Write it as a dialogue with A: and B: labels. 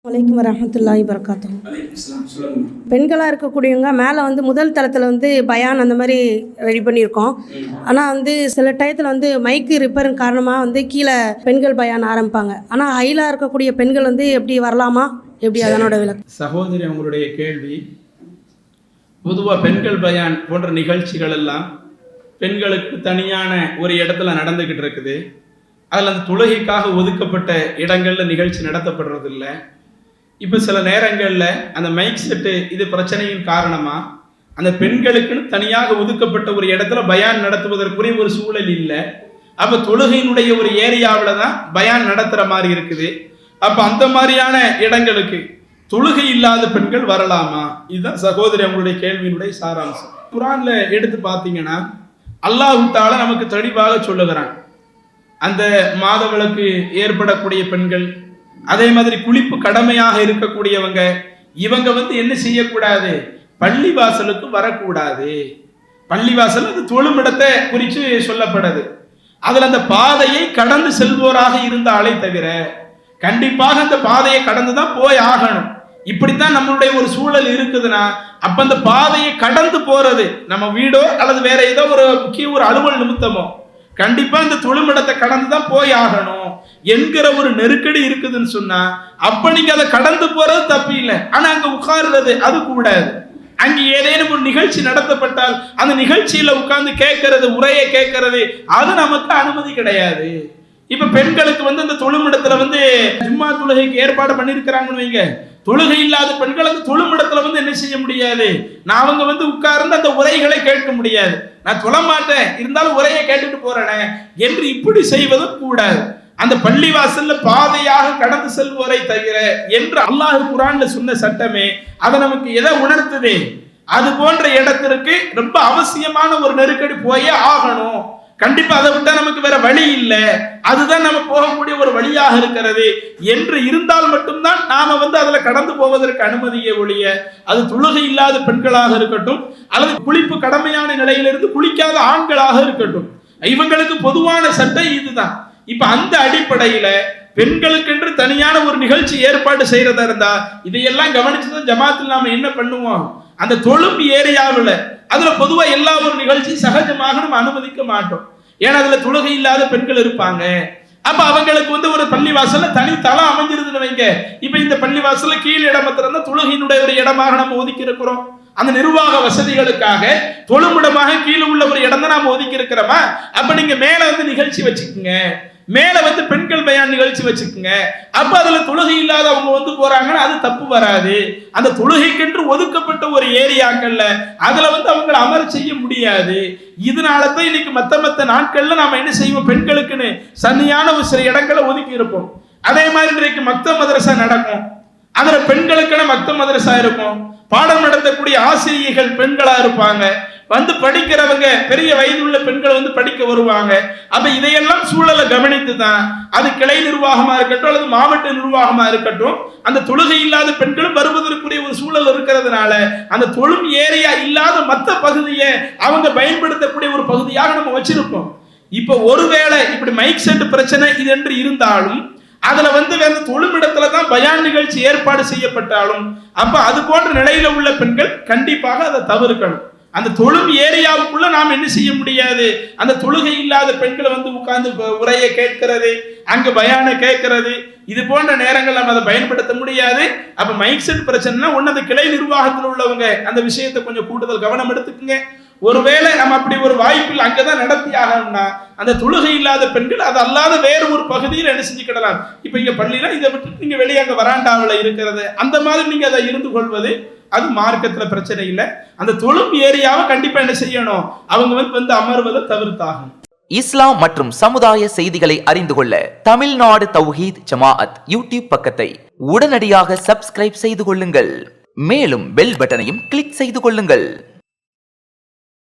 A: வலைக்கும் வரமத்துல்லாஹி வரகாத்துஹு. பெண்களாக இருக்கக்கூடியவங்க மேலே வந்து முதல் தளத்தில் வந்து பயான் அந்த மாதிரி ரெடி பண்ணியிருக்கோம். ஆனால் வந்து சில டயத்தில் வந்து மைக்கு ரிப்பேரின் காரணமாக வந்து கீழே பெண்கள் பயான் ஆரம்பிப்பாங்க. ஆனால் ஹைலாக இருக்கக்கூடிய பெண்கள் வந்து எப்படி வரலாமா, எப்படி அதனோட விளக்கம்?
B: சகோதரி, அவங்களுடைய கேள்வி, பொதுவாக பெண்கள் பயான் போன்ற நிகழ்ச்சிகள் எல்லாம் பெண்களுக்கு தனியான ஒரு இடத்துல நடந்துக்கிட்டு இருக்குது. அதில் அந்த தொழுகைக்காக ஒதுக்கப்பட்ட இடங்களில் நிகழ்ச்சி நடத்தப்படுறதில்லை. இப்போ சில நேரங்களில் அந்த மைக் செட்டு இது பிரச்சனையின் காரணமாக அந்த பெண்களுக்குன்னு தனியாக ஒதுக்கப்பட்ட ஒரு இடத்துல பயான் நடத்துவதற்குரிய ஒரு சூழல் இல்லை. அப்போ தொழுகையினுடைய ஒரு ஏரியாவில் தான் பயான் நடத்துகிற மாதிரி இருக்குது. அப்போ அந்த மாதிரியான இடங்களுக்கு தொழுகை இல்லாத பெண்கள் வரலாமா? இதுதான் சகோதரி அவங்களுடைய கேள்வியினுடைய சாராம்சம். குர்ஆன்ல எடுத்து பார்த்தீங்கன்னா அல்லாஹ் தஆலா நமக்கு தெளிவாக சொல்லுகிறான். அந்த மாதவிலக்கு ஏற்படக்கூடிய பெண்கள், அதே மாதிரி குளிப்பு கடமையாக இருக்கக்கூடியவங்க, இவங்க வந்து என்ன செய்யக்கூடாது? பள்ளிவாசலுக்கு வரக்கூடாது. பள்ளிவாசல் அது தொழுமிடத்தை குறித்து சொல்லப்படுது. அதில் அந்த பாதையை கடந்து செல்வோராக இருந்தாலே தவிர கண்டிப்பாக அந்த பாதையை கடந்து தான் போய் ஆகணும். இப்படித்தான் நம்மளுடைய ஒரு சூழல் இருக்குதுன்னா அப்ப அந்த பாதையை கடந்து போறது நம்ம வீடோ அல்லது வேற ஏதோ ஒரு முக்கிய ஒரு அலுவல் நிமித்தமோ கண்டிப்பா இந்த தொழுமிடத்தை கடந்து தான் போய் ஆகணும் என்கிற ஒரு நெருக்கடி இருக்குதுன்னு சொன்னா அப்ப நீங்க அதை கடந்து போறது தப்பு இல்லை. ஆனா அங்க உட்கார்றது அது கூடாது. அங்க ஏதேனும் ஒரு நிகழ்ச்சி நடத்தப்பட்டால் அந்த நிகழ்ச்சியில உட்கார்ந்து கேட்கறது, உரையை கேட்கறது, அது நமக்கு அனுமதி கிடையாது. இப்ப பெண்களுக்கு வந்து அந்த தொழுமிடத்துல வந்து ஜும்மா தொழுகைக்கு ஏற்பாடு பண்ணிருக்கிறாங்கன்னு வைங்க. தொழுகை இல்லாத பெண்கள் அந்த தொழுமிடத்துல வந்து என்ன செய்ய முடியாது? நான் அவங்க வந்து உட்கார்ந்து அந்த உரைகளை கேட்க முடியாது. நான் தொழ மாட்டேன், இருந்தாலும் உரையை கேட்டுட்டு போறேனே என்று இப்படி செய்வதும் கூடாது. அந்த பள்ளிவாசல்ல பாதையாக கடந்து செல்வோரை தவிர என்று அல்லாஹ் குர்ஆன்ல சொன்ன சட்டமே அதை நமக்கு எதை உணர்த்துதே? அது போன்ற இடத்திற்கு ரொம்ப அவசியமான ஒரு நெருக்கடி போயே ஆகணும். கண்டிப்பா அதை விட்டா நமக்கு வேற வழி இல்லை, அதுதான் நம்ம போகக்கூடிய ஒரு வழியாக இருக்கிறது என்று இருந்தால் மட்டும்தான் நாம வந்து அதுல கடந்து போவதற்கு அனுமதியை ஒழிய அது தொழுகை இல்லாத பெண்களாக இருக்கட்டும் அல்லது குளிப்பு கடமையான நிலையிலிருந்து குளிக்காத ஆண்களாக இருக்கட்டும், இவங்களுக்கு பொதுவான சட்டை இதுதான். இப்ப அந்த அடிப்படையில பெண்களுக்கு என்று தனியான ஒரு நிகழ்ச்சி ஏற்பாடு செய்யறதா இருந்தா இதையெல்லாம் கவனிச்சுதான் ஜமாத்தில் நாம என்ன பண்ணுவோம்? அந்த தொழும் ஏரியாவில் அதுல பொதுவா எல்லா ஒரு நிகழ்ச்சி சகஜமாக நம்ம அனுமதிக்க மாட்டோம். ஏன்னா அதுல தொழுகை இல்லாத பெண்கள் இருப்பாங்க. அப்ப அவங்களுக்கு வந்து ஒரு பள்ளிவாசல்ல தனி தளம் அமைஞ்சிருதுன்னு வைங்க. இப்ப இந்த பள்ளிவாசல்ல கீழ் இடம் இருந்தா தொழுகையினுடைய ஒரு இடமாக நம்ம ஒதுக்கி இருக்கிறோம். அந்த நிர்வாக வசதிகளுக்காக தொழுமிடமாக கீழே உள்ள ஒரு இடம் தான் நாம ஒதுக்கி இருக்கிறோமா? அப்ப நீங்க மேல வந்து நிகழ்ச்சி வச்சுக்கோங்க, மேல வந்து பெண்கள் பயான் நிகழ்ச்சி வச்சுக்கோங்க. அப்ப அதுல தொழுகை இல்லாத அவங்க வந்து போறாங்கன்னா அது தப்பு வராது. அந்த தொழுகைக்கென்று ஒதுக்கப்பட்ட ஒரு ஏரியாக்கள்ல அதுல வந்து அவங்களை அமர செய்ய முடியாது. இதனாலதான் இன்னைக்கு மத்த நாட்கள்ல நாம என்ன செய்வோம்? பெண்களுக்குன்னு தனியான ஒரு சில இடங்களை ஒதுக்கி இருப்போம். அதே மாதிரி இன்றைக்கு மக்தப் மதரசா நடக்கும், அதுல பெண்களுக்கான மக்தப் மதரசா இருக்கும். பாடம் நடத்தக்கூடிய ஆசிரியர்கள் பெண்களா இருப்பாங்க. வந்து படிக்கிறவங்க பெரிய வயதுள்ள பெண்கள் வந்து படிக்க வருவாங்க. அப்ப இதையெல்லாம் சூழலை கவனித்து தான் அது கிளை நிர்வாகமா இருக்கட்டும் அல்லது மாவட்ட நிர்வாகமா இருக்கட்டும் அந்த தொழுகை இல்லாத பெண்களும் வருவதற்குரிய ஒரு சூழல் இருக்கிறதுனால அந்த தொழும் ஏரியா இல்லாத மற்ற பகுதியை அவங்க பயன்படுத்தக்கூடிய ஒரு பகுதியாக நம்ம வச்சிருப்போம். இப்ப ஒருவேளை இப்படி மைக் செட் பிரச்சனை இது என்று இருந்தாலும் அதுல வந்து வேற தொழுமிடத்துல தான் பயான் நிகழ்ச்சி ஏற்பாடு செய்யப்பட்டாலும் அப்ப அது போன்ற நிலையில உள்ள பெண்கள் கண்டிப்பாக அதை தவிர்க்கணும். அந்த தொழும் ஏரியாவுக்குள்ள நாம் என்ன செய்ய முடியாது? அந்த தொழுகை இல்லாத பெண்களை வந்து உட்கார்ந்து உரையை கேட்கிறது, அங்க பயானை கேட்கிறது, இது போன்ற நேரங்கள் நம்ம அதை பயன்படுத்த முடியாது. அப்ப மைக் செட் பிரச்சனைனா ஒன்னு அந்த கிளை நிர்வாகத்தில் உள்ளவங்க அந்த விஷயத்தை கொஞ்சம் கூடுதல் கவனம் எடுத்துக்குங்க. ஒருவேளை நம்ம அப்படி ஒரு வாய்ப்பில் அங்கதான் நடத்தி ஆகணும்னா அந்த தொழுகை இல்லாத பெண்கள் அது அல்லாத வேறு ஒரு பகுதியில் என்ன செஞ்சுக்கிடலாம். இப்ப இங்க பள்ளியில இதை விட்டு நீங்க வெளியே அங்க வராண்டாவில் இருக்கிறது அந்த மாதிரி நீங்க அதை இருந்து கொள்வது அது மார்க்கத்துல பிரச்சனை இல்லை. அந்த தொழும் ஏரியாவை கண்டிப்பா என்ன செய்யணும்? அவங்க வந்து அமர்வதை தவிர்த்தாகும்.
C: இஸ்லாம் மற்றும் சமுதாய செய்திகளை அறிந்து கொள்ள தமிழ்நாடு தௌஹீத் ஜமாஅத் யூடியூப் பக்கத்தை உடனடியாக சப்ஸ்கிரைப் செய்து கொள்ளுங்கள். மேலும் பெல் பட்டனையும் கிளிக் செய்து கொள்ளுங்கள்.